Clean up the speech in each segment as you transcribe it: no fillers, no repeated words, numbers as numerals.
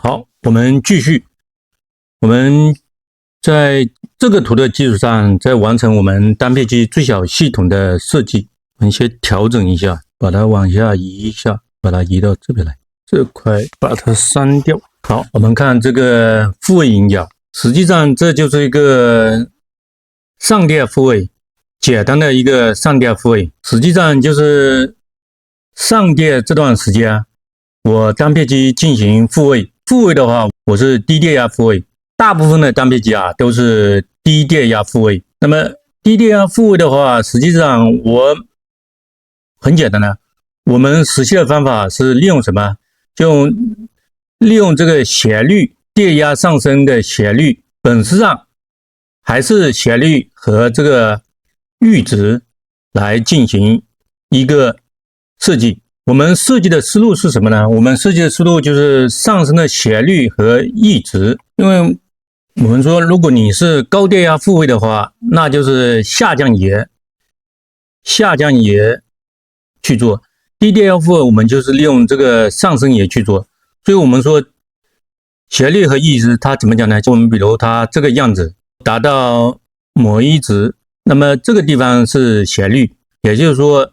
好，我们继续。我们在这个图的基础上，再完成我们单片机最小系统的设计。我们先调整一下，把它往下移一下，把它移到这边来。这块把它删掉。好，我们看这个复位引脚，实际上这就是一个上电复位，简单的一个上电复位。实际上就是上电这段时间，我单片机进行复位。复位的话，我是低电压复位，大部分的单片机都是低电压复位。那么低电压复位的话，实际上我很简单的，我们实现的方法是利用什么？就利用这个斜率，电压上升的斜率，本质上还是斜率和这个阈值来进行一个设计。我们设计的思路是什么呢？我们设计的思路就是上升的斜率和阈值。因为我们说，如果你是高电压复位的话，那就是下降也去做；低电压复位，我们就是利用这个上升也去做。所以我们说斜率和阈值它怎么讲呢？我们比如它这个样子达到某一值，那么这个地方是斜率，也就是说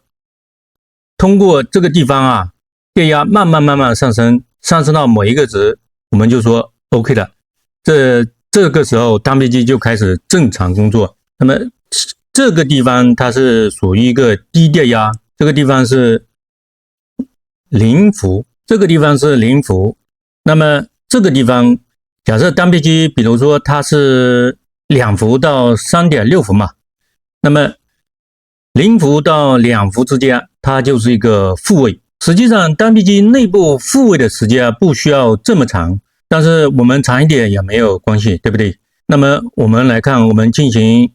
通过这个地方电压慢慢上升到某一个值，我们就说 OK 的。这个时候单片机就开始正常工作。那么这个地方它是属于一个低电压，这个地方是0伏，这个地方是0伏。那么这个地方假设单片机比如说它是2伏到 3.6 伏嘛，那么0伏到2伏之间它就是一个复位。实际上单片机内部复位的时间不需要这么长，但是我们长一点也没有关系，对不对？那么我们来看，我们进行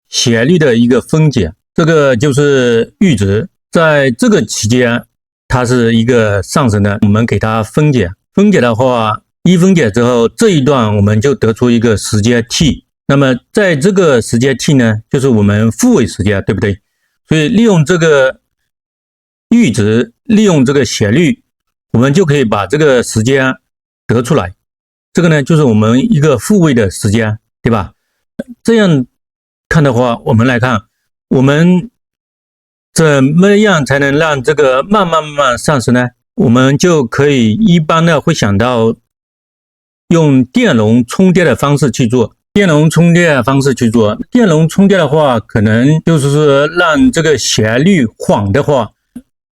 斜率的一个分解，这个就是阈值，在这个期间它是一个上升的，我们给它分解的话，分解之后这一段我们就得出一个时间 t， 那么在这个时间 t 呢，就是我们复位时间，对不对？所以利用这个阈值，利用这个斜率，我们就可以把这个时间得出来。这个呢，就是我们一个复位的时间，对吧？这样看的话，我们来看，我们怎么样才能让这个慢慢上升呢？我们就可以一般的会想到用电容充电的方式去做。电容充电的话，可能就是说让这个斜率缓的话，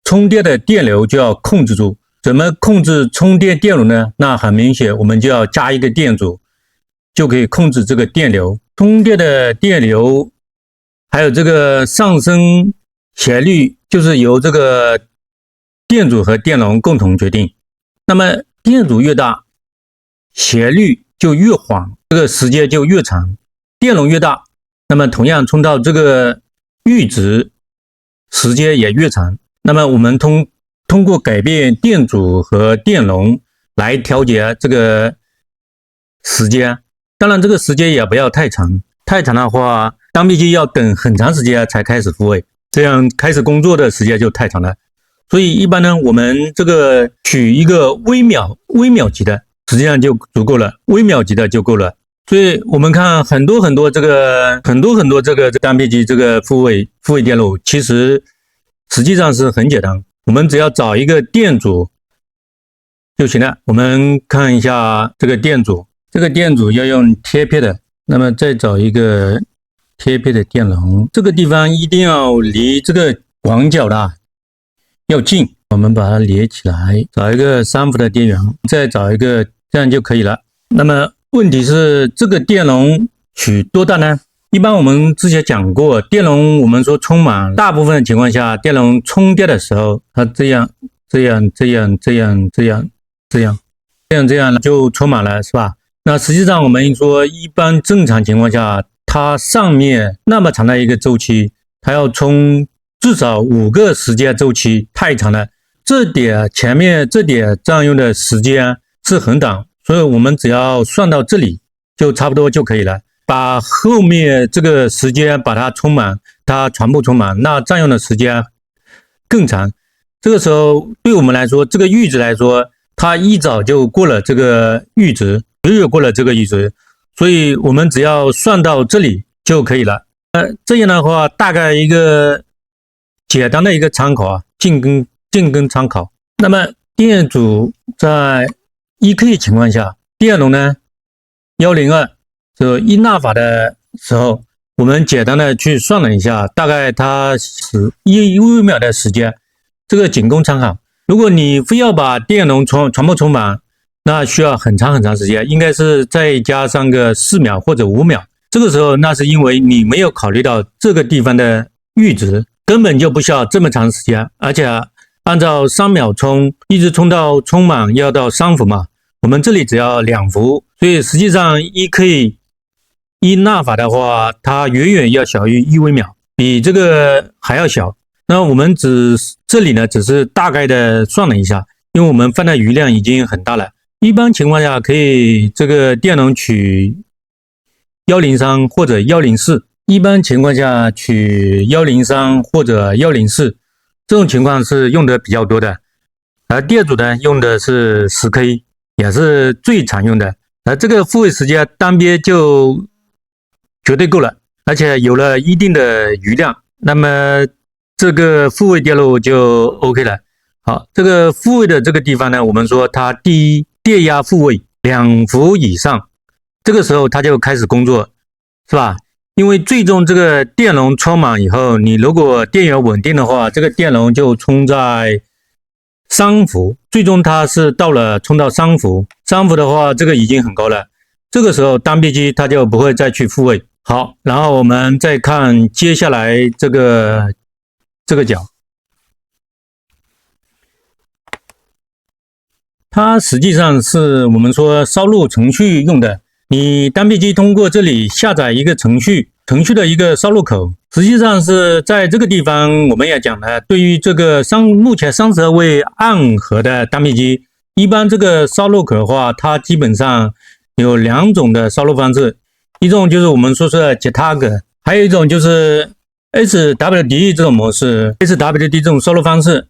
充电的电流就要控制住。怎么控制充电电流呢？那很明显，我们就要加一个电阻，就可以控制这个电流。充电的电流还有这个上升斜率，就是由这个电阻和电容共同决定。那么电阻越大，斜率就越缓，这个时间就越长。电容越大，那么同样冲到这个阈值，时间也越长。那么我们通过改变电阻和电容来调节这个时间，当然这个时间也不要太长，太长的话单片机要等很长时间才开始复位，这样开始工作的时间就太长了。所以一般呢，我们这个取一个微秒级的，实际上就足够了，微秒级的就够了。所以我们看很多这个单片机这个复位电路，实际上是很简单。我们只要找一个电阻就行了。我们看一下这个电阻，要用贴片的，那么再找一个贴片的电容，这个地方一定要离这个广角的要近，我们把它连起来，找一个3伏的电源，再找一个，这样就可以了。那么问题是这个电容取多大呢？一般我们之前讲过，电容我们说充满，大部分的情况下，电容充电的时候，它这样就充满了，是吧？那实际上我们说，一般正常情况下，它上面那么长的一个周期，它要充至少5个时间周期，太长了。前面这点占用的时间是很短，所以我们只要算到这里就差不多就可以了。把后面这个时间把它充满，它全部充满，那占用的时间更长。这个时候对我们来说，这个阈值来说，它一早就过了这个阈值，远远过了这个阈值，所以我们只要算到这里就可以了。这样的话，大概一个简单的一个参考啊，进根参考。那么电阻在 1K 情况下，电容呢102，就一纳法的时候，我们简单的去算了一下，大概它是1微秒的时间，这个仅供参考。如果你非要把电容全部充满，那需要很长时间，应该是再加上个4秒或者5秒。这个时候，那是因为你没有考虑到这个地方的阈值，根本就不需要这么长时间，而且按照3秒充，一直充到充满要到3伏嘛，我们这里只要2伏，所以实际上 1K 1纳法的话，它远远要小于1微秒，比这个还要小。那我们这里呢，只是大概的算了一下，因为我们放的余量已经很大了。一般情况下，可以这个电容取103或者104，一般情况下取103或者104，这种情况是用的比较多的。而电阻呢，用的是10K，也是最常用的。而这个复位时间单边就绝对够了，而且有了一定的余量，那么这个复位电路就 OK 了。好，这个复位的这个地方呢，我们说它第一电压复位2伏以上，这个时候它就开始工作，是吧？因为最终这个电容充满以后，你如果电源稳定的话，这个电容就充在3伏，最终它是充到3伏，3伏的话，这个已经很高了。这个时候单臂机它就不会再去复位。好，然后我们再看接下来这个角，它实际上是我们说烧录程序用的。你单臂机通过这里下载一个程序的一个烧录口，实际上是在这个地方我们也讲了，对于这个目前32位暗核的单臂机，一般这个烧录口的话，它基本上有2种的烧录方式，一种就是我们说是 JTAG， 还有一种就是 SWD 这种模式。 SWD 这种烧录方式，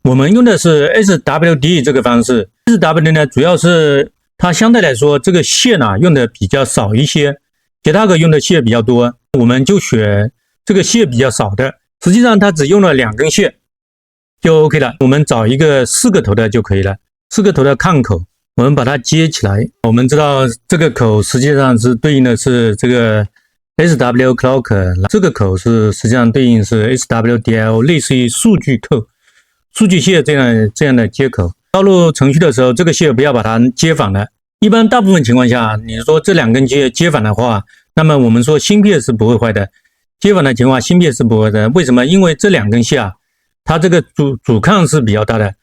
我们用的是 SWD 这个方式。 SWD 呢，主要是它相对来说这个线用的比较少一些， JTAG 用的线比较多，我们就选这个线比较少的。实际上它只用了2根线就 OK 了，我们找一个4个头的就可以了，4个头的抗口，我们把它接起来。我们知道这个口实际上是对应的是这个 SW clock， 这个口是实际上对应是 SWDL， 类似于数据线这样的接口。烧录程序的时候，这个线不要把它接反了。一般大部分情况下，你说这2根接反的话，那么我们说芯片是不会坏的。接反的情况，芯片是不会的。为什么？因为这2根线它这个阻抗是比较大的。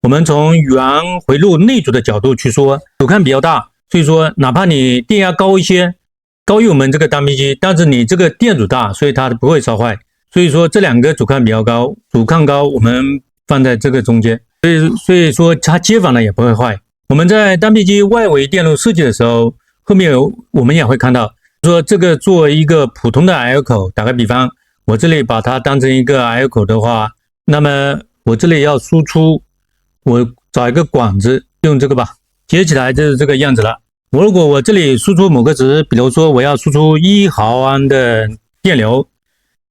我们从源回路内阻的角度去说，阻抗比较大，所以说哪怕你电压高一些，高于我们这个单臂机，但是你这个电阻大，所以它不会烧坏。所以说这2个阻抗比较高，阻抗高，我们放在这个中间，所以说它接反了也不会坏。我们在单臂机外围电路设计的时候，后面我们也会看到，说这个作为一个普通的 L 口，打个比方，我这里把它当成一个 L 口的话，那么我这里要输出，我找一个管子，用这个吧，接起来就是这个样子了。如果我这里输出某个值，比如说我要输出1毫安的电流，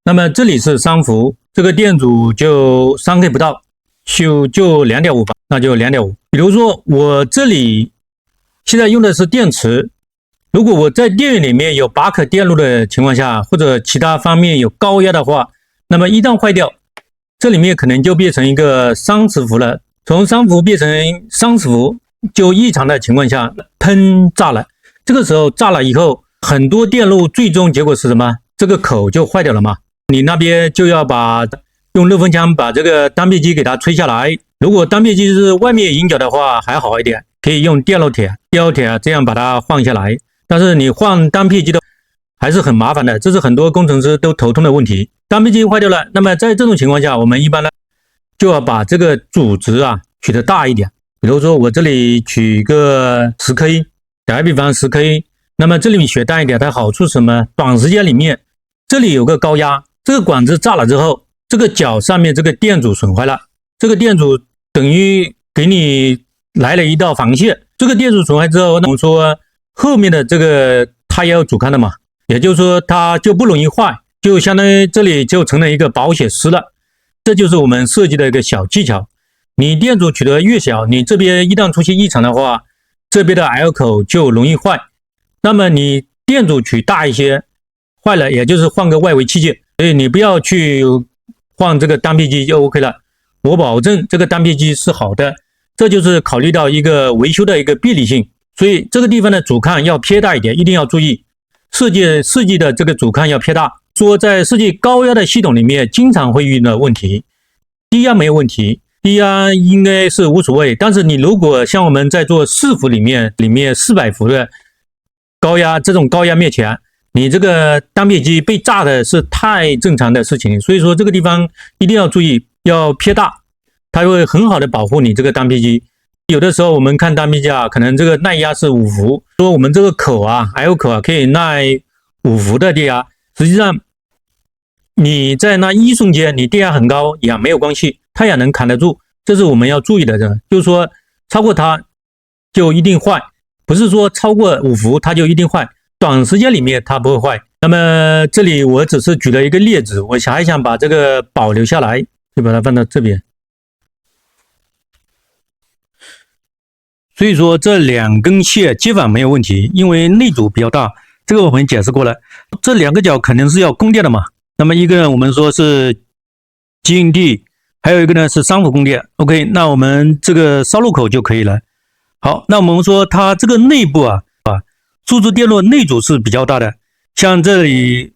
那么这里是3伏，这个电阻就 3K 不到，就 2.5 吧，那就 2.5。比如说我这里现在用的是电池，如果我在电源里面有8可电路的情况下，或者其他方面有高压的话，那么一旦坏掉，这里面可能就变成一个30伏了，从3伏变成30伏，就异常的情况下喷炸了。这个时候炸了以后，很多电路最终结果是什么？这个口就坏掉了嘛，你那边就要用热风枪把这个单臂机给它吹下来。如果单臂机是外面引脚的话还好一点，可以用电路铁这样把它换下来。但是你换单臂机的还是很麻烦的，这是很多工程师都头痛的问题。单臂机坏掉了，那么在这种情况下，我们一般呢就要把这个阻值取得大一点。比如说我这里取个 10K， 打个比方 10K， 那么这里选大一点，它好处是什么？短时间里面这里有个高压，这个管子炸了之后，这个角上面这个电阻损坏了，这个电阻等于给你来了一道防线，这个电阻损坏之后，那我们说后面的这个它也有阻抗的嘛，也就是说它就不容易坏，就相当于这里就成了一个保险丝了。这就是我们设计的一个小技巧。你电阻取得越小，你这边一旦出现异常的话，这边的 L 口就容易坏。那么你电阻取大一些，坏了也就是换个外围器件，所以你不要去换这个单片机就 OK 了。我保证这个单片机是好的。这就是考虑到一个维修的一个便利性，所以这个地方的阻抗要偏大一点，一定要注意设计的这个阻抗要偏大。说在设计高压的系统里面，经常会遇到问题，低压没有问题，低压应该是无所谓。但是你如果像我们在做4伏里面400伏的高压这种高压面前，你这个单片机被炸的是太正常的事情，所以说这个地方一定要注意，要偏大。它会很好的保护你这个单片机。有的时候我们看单片机啊，可能这个耐压是5伏，说我们这个口啊 L 口啊可以耐5伏的电压，实际上你在那一瞬间你电压很高也没有关系，它也能扛得住，这是我们要注意的。就是说超过它就一定坏，不是说超过5伏它就一定坏，短时间里面它不会坏。那么这里我只是举了一个例子，我还想把这个保留下来，就把它放到这边。所以说这2根线接反没有问题，因为内阻比较大，这个我们解释过了。这2个角肯定是要供电的嘛，那么一个呢我们说是 GND， 还有一个呢是3伏供电。 OK， 那我们这个烧入口就可以了。好，那我们说它这个内部数字电路内阻是比较大的，像这里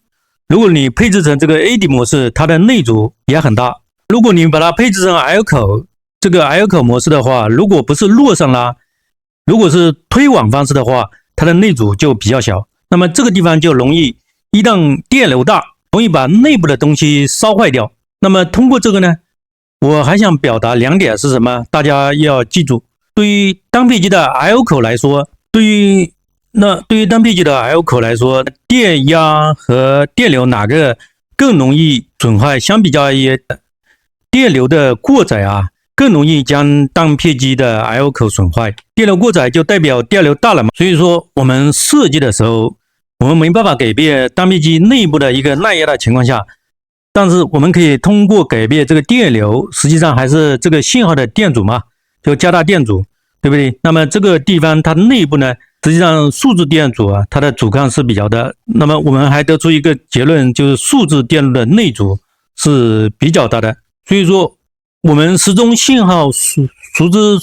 如果你配置成这个 AD 模式，它的内阻也很大。如果你把它配置成 L 口，这个 L 口模式的话，如果不是路上拉，如果是推网方式的话，它的内阻就比较小，那么这个地方就容易一旦电流大，容易把内部的东西烧坏掉。那么通过这个呢，我还想表达2点是什么？大家要记住，对于单片机的 L 口来说，对于单片机的 L 口来说，电压和电流哪个更容易损坏？相比较而言，电流的过载更容易将单片机的 L 口损坏。电流过载就代表电流大了嘛，所以说我们设计的时候，我们没办法改变单片机内部的一个耐压的情况下，但是我们可以通过改变这个电流，实际上还是这个信号的电阻嘛，就加大电阻，对不对？那么这个地方它内部呢，实际上数字电阻它的阻抗是比较大，那么我们还得出一个结论，就是数字电路的内阻是比较大的。所以说我们时钟信号数字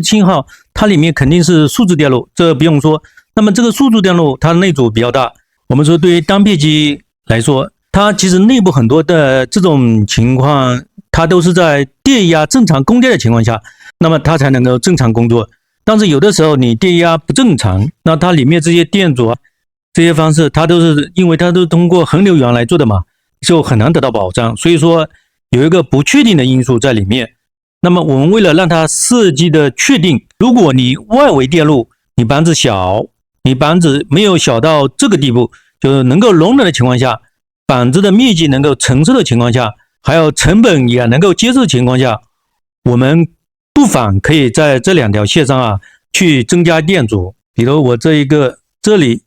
信号，它里面肯定是数字电路，这不用说。那么这个数字电路它内阻比较大，我们说对于单片机来说，它其实内部很多的这种情况，它都是在电压正常供电的情况下，那么它才能够正常工作。但是有的时候你电压不正常，那它里面这些电阻这些方式，它都是因为它都是通过恒流源来做的嘛，就很难得到保障。所以说有一个不确定的因素在里面。那么我们为了让它设计的确定，如果你外围电路你板子小，你板子没有小到这个地步，就是能够容忍的情况下，板子的面积能够承受的情况下，还有成本也能够接受的情况下，我们不妨可以在这2条线上去增加电阻。比如我这里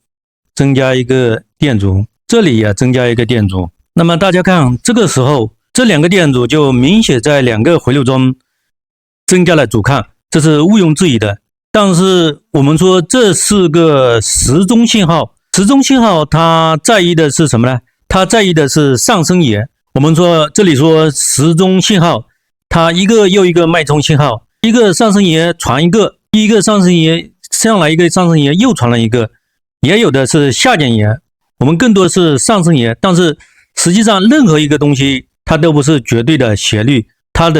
增加一个电阻，这里也增加一个电阻。那么大家看，这个时候这2个电阻就明显在2个回路中增加了阻抗，这是毋庸置疑的。但是我们说这是个时钟信号，时钟信号它在意的是什么呢？它在意的是上升沿。我们说这里说时钟信号，它一个又一个脉冲信号，一个上升沿传一个上升沿上来，一个上升沿又传了一个，也有的是下降沿，我们更多的是上升沿。但是实际上任何一个东西它都不是绝对的斜率，它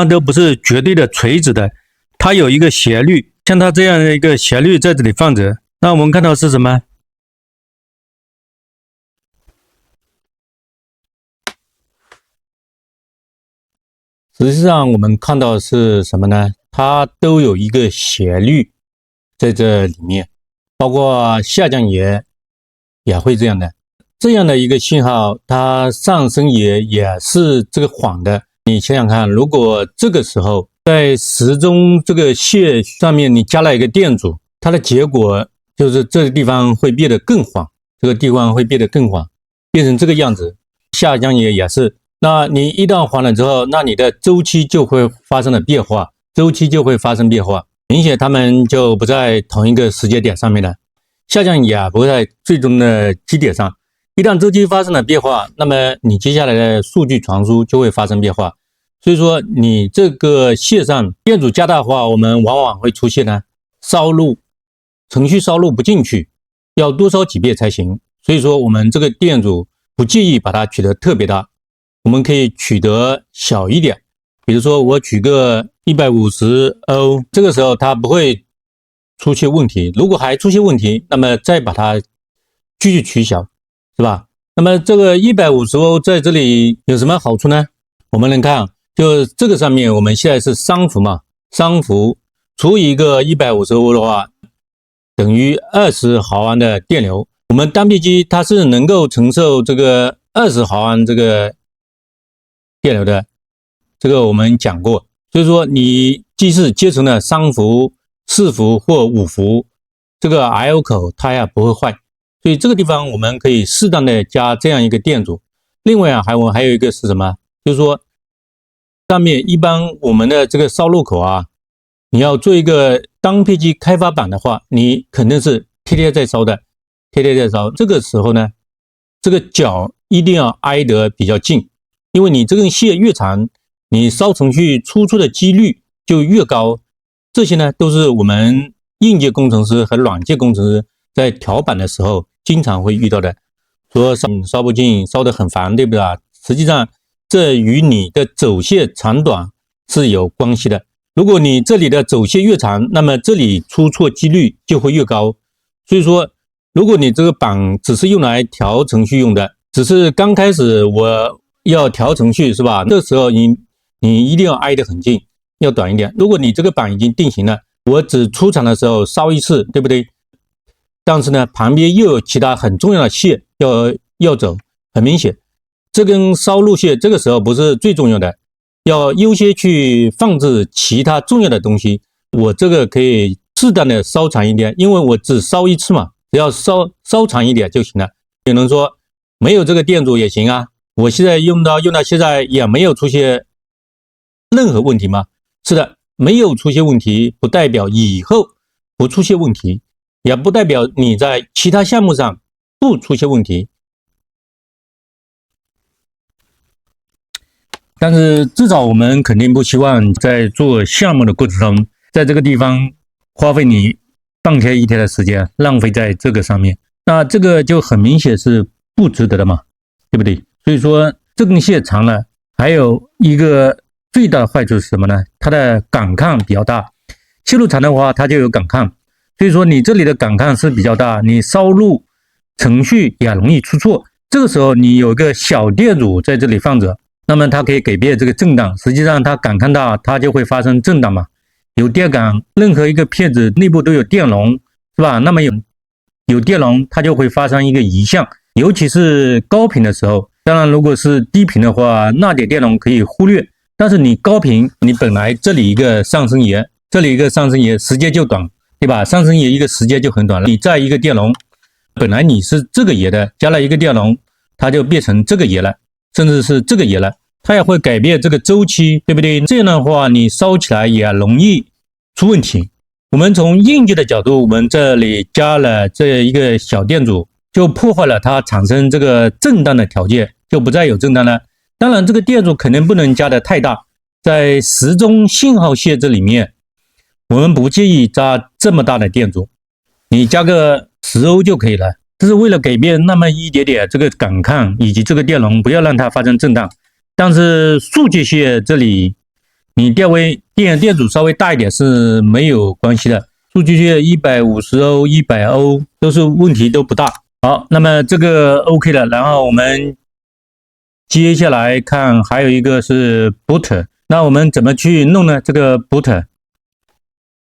都不是绝对的垂直的，它有一个斜率，像它这样的一个斜率在这里放着。那我们看到是什么？实际上我们看到是什么呢？它都有一个斜率在这里面，包括下降沿也会这样的。这样的一个信号，它上升也是这个缓的。你想想看，如果这个时候在时钟这个线上面你加了一个电阻，它的结果就是这个地方会变得更缓，这个地方会变得更缓，变成这个样子。下降也是，那你一旦缓了之后，那你的周期就会发生了变化，明显它们就不在同一个时间点上面了。下降也不在最终的基点上。一旦周期发生了变化，那么你接下来的数据传输就会发生变化。所以说你这个线上电阻加大化，我们往往会出现呢程序烧录不进去，要多烧几遍才行。所以说我们这个电阻不建议把它取得特别大，我们可以取得小一点，比如说我取个150欧，这个时候它不会出现问题。如果还出现问题，那么再把它继续取小，是吧？那么这个150欧在这里有什么好处呢？我们能看，就这个上面我们现在是商伏嘛，商伏除以一个150欧的话，等于20毫安的电流。我们单片机它是能够承受这个20毫安这个电流的，这个我们讲过。所以说你即使接成了3伏、4伏或5伏，这个 I/O 口它也不会坏。所以这个地方我们可以适当的加这样一个电阻。另外啊，还有一个是什么？就是说上面一般我们的这个烧录口啊，你要做一个单片机开发版的话，你肯定是天天在烧的，这个时候呢，这个角一定要挨得比较近，因为你这根线越长，你烧程序出错的几率就越高。这些呢都是我们硬件工程师和软件工程师在调板的时候经常会遇到的，说烧不进，烧得很烦，对不对啊？实际上这与你的走线长短是有关系的。如果你这里的走线越长，那么这里出错几率就会越高。所以说如果你这个板只是用来调程序用的，只是刚开始我要调程序，是吧？这时候你一定要挨得很近，要短一点。如果你这个板已经定型了，我只出厂的时候烧一次，对不对？但是呢，旁边又有其他很重要的线要走，很明显，这根烧录线这个时候不是最重要的，要优先去放置其他重要的东西。我这个可以适当的烧长一点，因为我只烧一次嘛，只要烧长一点就行了。有人说没有这个电阻也行啊，我现在用到现在也没有出现任何问题吗？是的，没有出现问题不代表以后不出现问题，也不代表你在其他项目上不出现问题。但是至少我们肯定不希望在做项目的过程中，在这个地方花费你半天一天的时间，浪费在这个上面，那这个就很明显是不值得的嘛，对不对？所以说这根线长了，还有一个最大的坏处是什么呢？它的感抗比较大，线路长的话它就有感抗，所以说你这里的感抗是比较大，你烧录程序也容易出错。这个时候你有个小电阻在这里放着，那么它可以改变这个震荡，实际上它感抗大，它就会发生震荡嘛。有电感，任何一个片子内部都有电容，是吧？那么有电容，它就会发生一个移向，尤其是高频的时候。当然如果是低频的话，那点电容可以忽略，但是你高频，你本来这里一个上升沿，这里一个上升沿，时间就短，对吧？上升沿一个时间就很短了，你再一个电容，本来你是这个沿的，加了一个电容，它就变成这个沿了，甚至是这个沿了，它也会改变这个周期，对不对？这样的话你烧起来也容易出问题。我们从硬件的角度，我们这里加了这一个小电阻，就破坏了它产生这个震荡的条件，就不再有震荡了。当然这个电阻肯定不能加的太大，在时钟信号线这里面我们不建议加这么大的电阻，你加个10欧就可以了，这是为了改变那么一点点这个感抗以及这个电容，不要让它发生震荡。但是数据线这里你电阻稍微大一点是没有关系的，数据线150欧、100欧都是问题都不大。好，那么这个 OK 了，然后我们接下来看还有一个是 boot， 那我们怎么去弄呢？这个 boot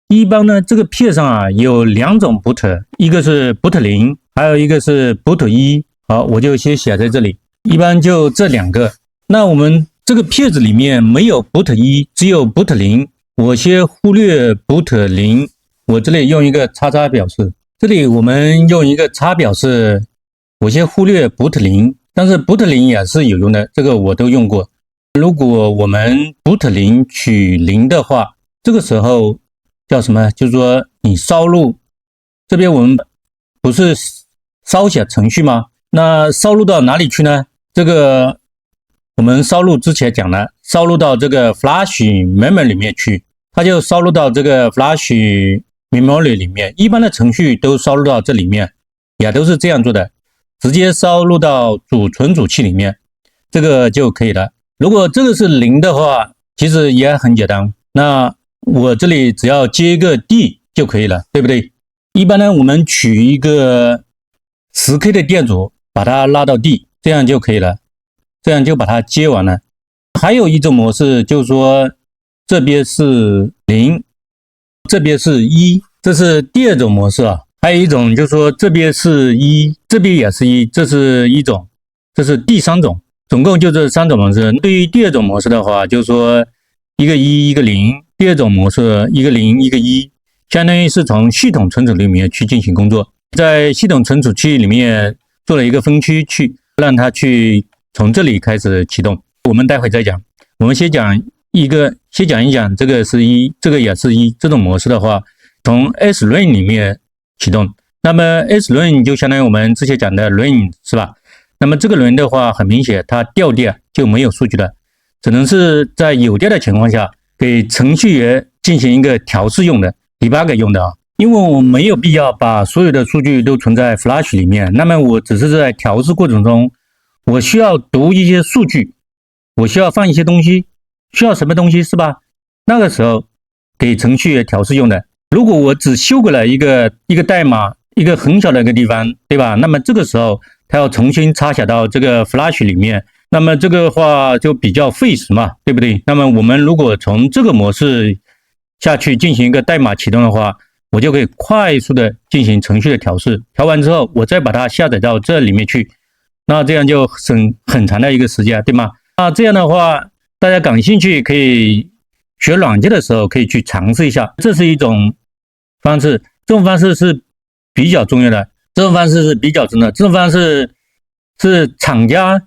一般呢，这个片上啊有2种 boot， 一个是 boot 0，还有一个是 boot 1。好，我就先写在这里，一般就这2个。那我们这个片子里面没有 boot 1，只有 boot 0，我先忽略 boot 0，我这里用一个叉叉表示，这里我们用一个叉表示，我先忽略 boot 0，但是 boot 0也是有用的，这个我都用过。如果我们 boot 0取0的话，这个时候叫什么？就是说你烧录，这边我们不是烧写程序吗？那烧录到哪里去呢？这个我们烧录之前讲了，烧录到这个 flash memory 里面去，它就烧录到这个 flash memory 里面。一般的程序都烧录到这里面，也都是这样做的，直接烧录到主存储器里面，这个就可以了。如果这个是0的话，其实也很简单，那我这里只要接一个 D 就可以了，对不对？一般呢，我们取一个 10K 的电阻，把它拉到 D， 这样就可以了，这样就把它接完了。还有一种模式，就是说这边是0，这边是1，这是第二种模式啊。还有一种就是说这边是1，这边也是1，这是一种，这是第三种。总共就这3种模式。对于第二种模式的话，就是说一个1一个0，第二种模式一个0一个1，相当于是从系统存储里面去进行工作，在系统存储器里面做了一个分区去让它去从这里开始启动。我们待会再讲，我们先讲一讲这个是1，这个也是1，这种模式的话，从 SRAM 里面启动。那么 SRAM 就相当于我们之前讲的 RAM 是吧？那么这个轮的话，很明显它掉电就没有数据了，只能是在有电的情况下给程序员进行一个调试用的 debug 用的啊。因为我没有必要把所有的数据都存在 Flash 里面，那么我只是在调试过程中，我需要读一些数据，我需要放一些东西，需要什么东西是吧？那个时候给程序员调试用的。如果我只修改了一个代码，一个很小的一个地方，对吧？那么这个时候它要重新插写到这个 Flash 里面，那么这个话就比较费时嘛，对不对？那么我们如果从这个模式下去进行一个代码启动的话，我就可以快速的进行程序的调试，调完之后我再把它下载到这里面去，那这样就省很长的一个时间，对吗？那这样的话，大家感兴趣可以学软件的时候可以去尝试一下，这是一种方式，这种方式是比较重要的，这种方式是比较真的，这种方式是厂家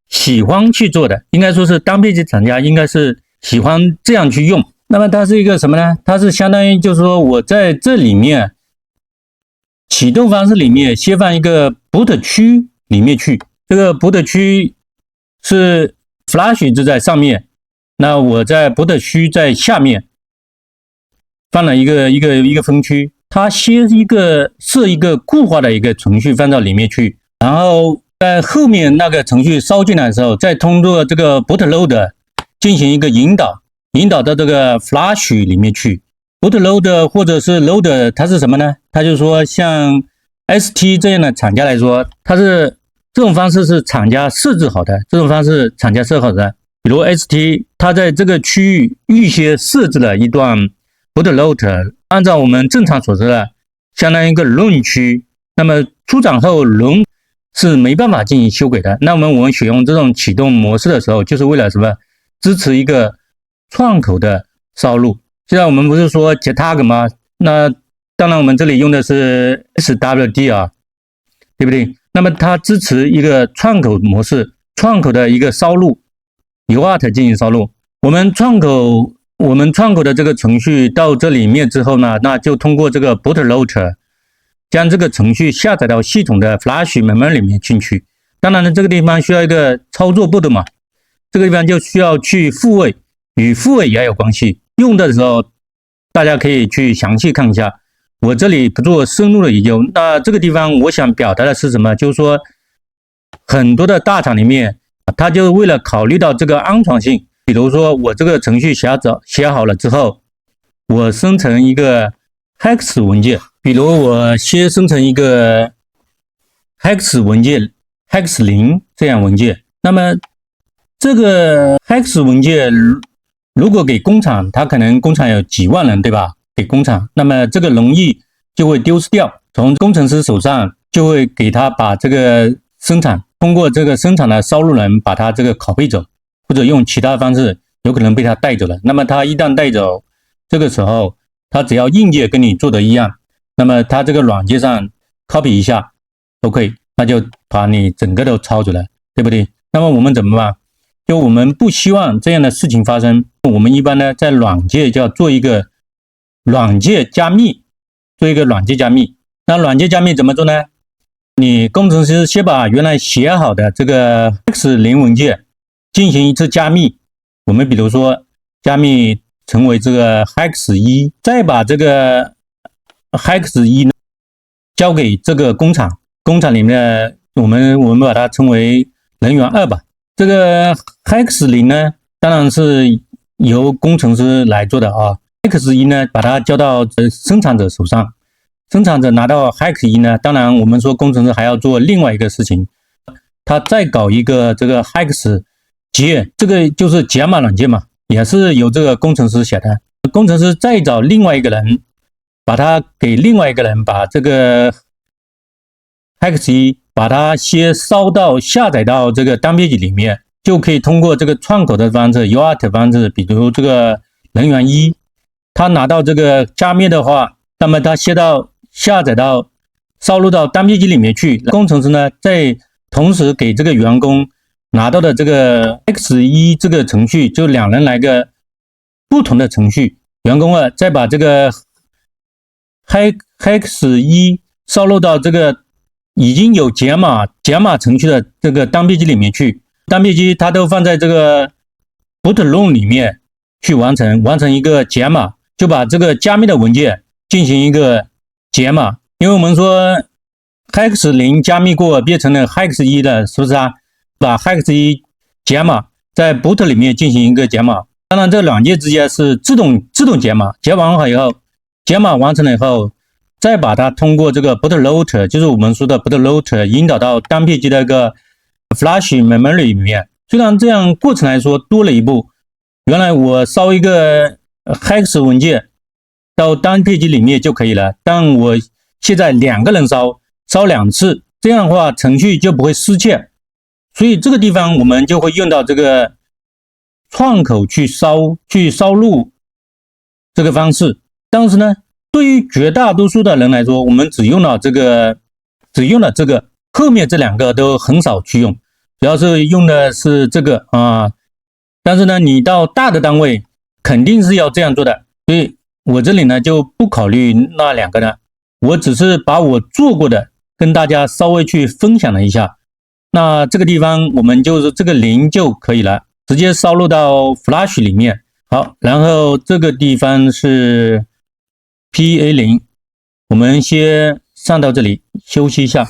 喜欢去做的，应该说是单片机厂家应该是喜欢这样去用。那么它是一个什么呢？它是相当于就是说我在这里面启动方式里面先放一个 boot 区里面去，这个 boot 区是 Flash 就在上面，那我在 boot 区在下面放了一个分区，它先设一个固化的一个程序放到里面去，然后在后面那个程序烧进来的时候，再通过这个 bootload 进行一个引导到这个 Flash 里面去。bootload 或者是 load 它是什么呢？它就是说像 ST 这样的厂家来说，它是这种方式是厂家设置好的，这种方式厂家设置好的。比如 ST 它在这个区域预先设置了一段 bootload， 按照我们正常所说的相当于一个 run 区，那么出厂后 run 是没办法进行修改的。那么我们选用这种启动模式的时候，就是为了什么？支持一个窗口的烧录。现在我们不是说 JTAG 吗？那当然我们这里用的是 SWD 啊，对不对？那么它支持一个窗口模式，窗口的一个烧录 ，UART 进行烧录。我们窗口的这个程序到这里面之后呢，那就通过这个 bootloader 将这个程序下载到系统的 Flash memory 里面进去。当然呢，这个地方需要一个操作步骤嘛，这个地方就需要去复位，与复位也有关系。用的时候大家可以去详细看一下，我这里不做深入的研究。那这个地方我想表达的是什么？就是说很多的大厂里面，它就为了考虑到这个安全性，比如说我这个程序写好了之后，我生成一个 hex 文件，比如我先生成一个 hex 文件 hex 0这样文件，那么这个 hex 文件如果给工厂，它可能工厂有几万人，对吧？给工厂，那么这个容易就会丢失掉，从工程师手上就会给他把这个生产，通过这个生产的烧录人把它这个拷贝走，或者用其他方式有可能被它带走了。那么它一旦带走，这个时候它只要硬件跟你做的一样，那么它这个软件上 copy 一下都可以，那就把你整个都抄走了，对不对？那么我们怎么办？就我们不希望这样的事情发生，我们一般呢在软件就要做一个软件加密，做一个软件加密。那软件加密怎么做呢？你工程师先把原来写好的这个 X0 文件进行一次加密，我们比如说加密成为这个 Hex1，再把这个 Hex1 呢交给这个工厂里面我们把它称为人员2吧。这个 Hex0 呢，当然是由工程师来做的啊。Hex1 呢，把它交到生产者手上，生产者拿到 Hex1 呢，当然我们说工程师还要做另外一个事情，他再搞一个这个 Hex 解，这个就是解码软件嘛，也是由这个工程师写的。工程师再找另外一个人，把它给另外一个人，把这个 Hex1 把它先下载到这个单编辑里面，就可以通过这个窗口的方式 UART 方式，比如这个人员1，他拿到这个加密的话，那么他下载到烧录到单编辑里面去，工程师呢再同时给这个员工拿到的这个 X1 这个程序，就两人来个不同的程序，员工啊再把这个 Hex1 烧录到这个已经有解码程序的这个单编辑里面去，单编辑它都放在这个 bootloop 里面去完成一个解码，就把这个加密的文件进行一个解码。因为我们说 Hex0 加密过变成了 Hex1 的，是不是啊？把 Hex1 解码在 boot 里面进行一个解码，当然这软件之间是自动解码，解码好以后，解码完成了以后，再把它通过这个 bootloader， 就是我们说的 bootloader 引导到单编辑的一个 flash memory 里面。虽然这样过程来说多了一步，原来我烧一个 Hex 文件到单编辑里面就可以了，但我现在两个人烧2次，这样的话程序就不会失窃。所以这个地方我们就会用到这个窗口去烧录这个方式。但是呢，对于绝大多数的人来说，我们只用了这个，后面这两个都很少去用，主要是用的是这个啊。但是呢，你到大的单位肯定是要这样做的，所以我这里呢就不考虑那两个了，我只是把我做过的跟大家稍微去分享了一下。那这个地方我们就是这个0就可以了，直接烧录到 Flash 里面。好，然后这个地方是 PA0，我们先上到这里休息一下。